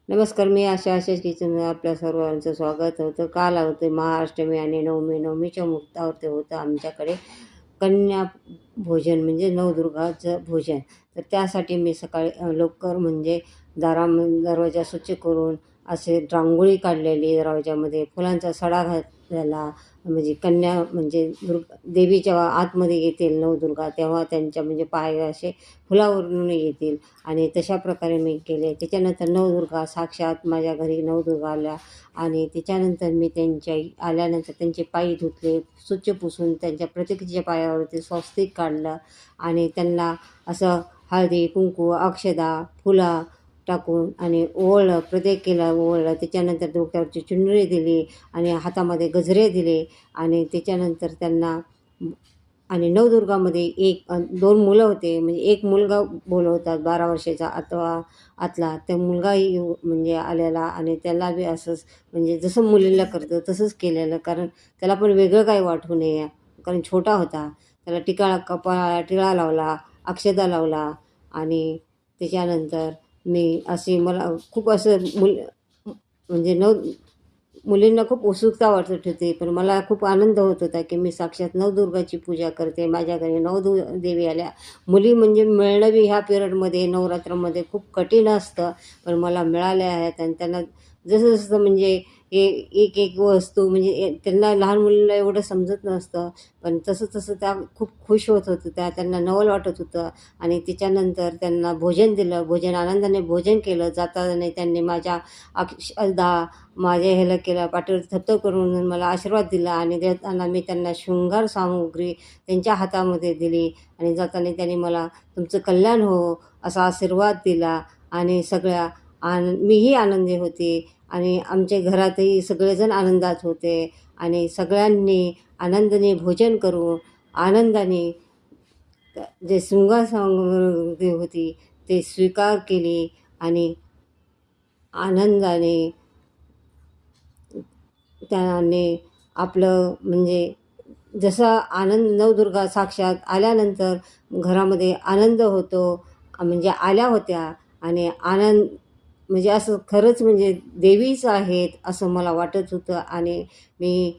नमस्कार. मी आशाच किचनमध्ये आपल्या सर्वांचं स्वागत होतं. काल होतं महाअष्टमी आणि नवमी. नवमीच्या मुहूर्तावरती होतं आमच्याकडे कन्या भोजन म्हणजे नवदुर्गाचं भोजन. तर त्यासाठी मी सकाळी लवकर म्हणजे दरवाजा स्वच्छ करून असे रांगोळी काढलेली, दरवाजामध्ये फुलांचा सडा घातलेला. म्हणजे कन्या म्हणजे देवीच्या आतमध्ये येतील नवदुर्गा, तेव्हा त्यांच्या म्हणजे पाय असे फुलावरून येतील आणि तशा प्रकारे मी केले. त्याच्यानंतर नवदुर्गा साक्षात माझ्या घरी नवदुर्गा आल्या आणि त्याच्यानंतर मी आल्यानंतर त्यांचे पाय धुतले, स्वच्छ पुसून त्यांच्या प्रत्येकीच्या पायावरती स्वस्तिक काढलं आणि त्यांना असं हळदी, कुंकू, अक्षदा, फुलं टाकून आणि ओवाळलं, प्रत्येकीला ओवाळलं. त्याच्यानंतर डोक्यावरची चुनरी दिली आणि हातामध्ये गजरे दिले आणि त्याच्यानंतर त्यांना आणि नवदुर्गामध्ये दोन मुलं होते. म्हणजे एक मुलगा बोलवतात 12 वर्षाचा अथवा आतला. त्या मुलगाही म्हणजे आलेला आणि त्याला बी असंच म्हणजे जसं मुलीला करतं तसंच केलेलं. कारण त्याला पण वेगळं काही वाटू नये, कारण छोटा होता. त्याला कपाळाला टिळा लावला, अक्षदा लावला आणि त्याच्यानंतर मी अशी मला खूप असं म्हणजे मुलींना खूप उत्सुकता वाटत होती, पण मला खूप आनंद होत होता की मी साक्षात नवदुर्गाची पूजा करते. माझ्या घरी देवी आल्या. मुली म्हणजे मिळणं बी ह्या पिरियडमध्ये नवरात्रामध्ये खूप कठीण असतं, पण मला मिळाल्या आहेत आणि त्यांना जसं जसं म्हणजे एक एक वस्तू म्हणजे त्यांना लहान मुलीला एवढं समजत नसतं, पण तसं तसं त्या खूप खुश होत होत्या. त्यांना नवल वाटत होतं आणि त्याच्यानंतर त्यांना भोजन दिलं. आनंदाने भोजन केलं. जाताना त्यांनी माझ्या अक्षदा माझ्या ह्याला केलं, पाठीवर थपथप करून मला आशीर्वाद दिला आणि देताना मी त्यांना शृंगार सामुग्री त्यांच्या हातामध्ये दिली आणि जाताना त्यांनी मला तुमचं कल्याण हो असा आशीर्वाद दिला आणि मीही आनंदी होते आणि आमच्या घरातही सगळेजण आनंदात होते आणि सगळ्यांनी आनंदाने भोजन करून आनंदाने जे शृंगार सामुग्री होती ते स्वीकार केली आणि आनंदाने त्याने आपलं म्हणजे जसा नवदुर्गा साक्षात आल्यानंतर घरामध्ये आनंद होतो. म्हणजे आल्या होत्या आणि म्हणजे असं खरंच म्हणजे देवीच आहेत असं मला वाटत होतं आणि मी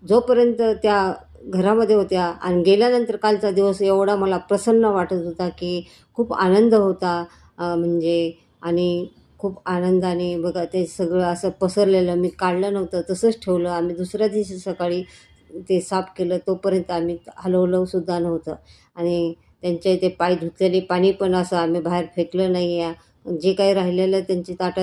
जोपर्यंत त्या घरामध्ये होत्या आणि गेल्यानंतर कालचा दिवस एवढा मला प्रसन्न वाटत होता की खूप आनंद होता. म्हणजे आणि खूप आनंदाने बघा ते सगळं असं पसरलेलं मी काढलं नव्हतं, तसंच ठेवलं. आम्ही दुसऱ्या दिवशी सकाळी ते साफ केलं, तोपर्यंत आम्ही हलवलं सुद्धा नव्हतं आणि त्यांचे ते पाय धुतलेले पाणी पण असं आम्ही बाहेर फेकलं नाही आहे. जे काही राहिलेलं त्यांची ताटं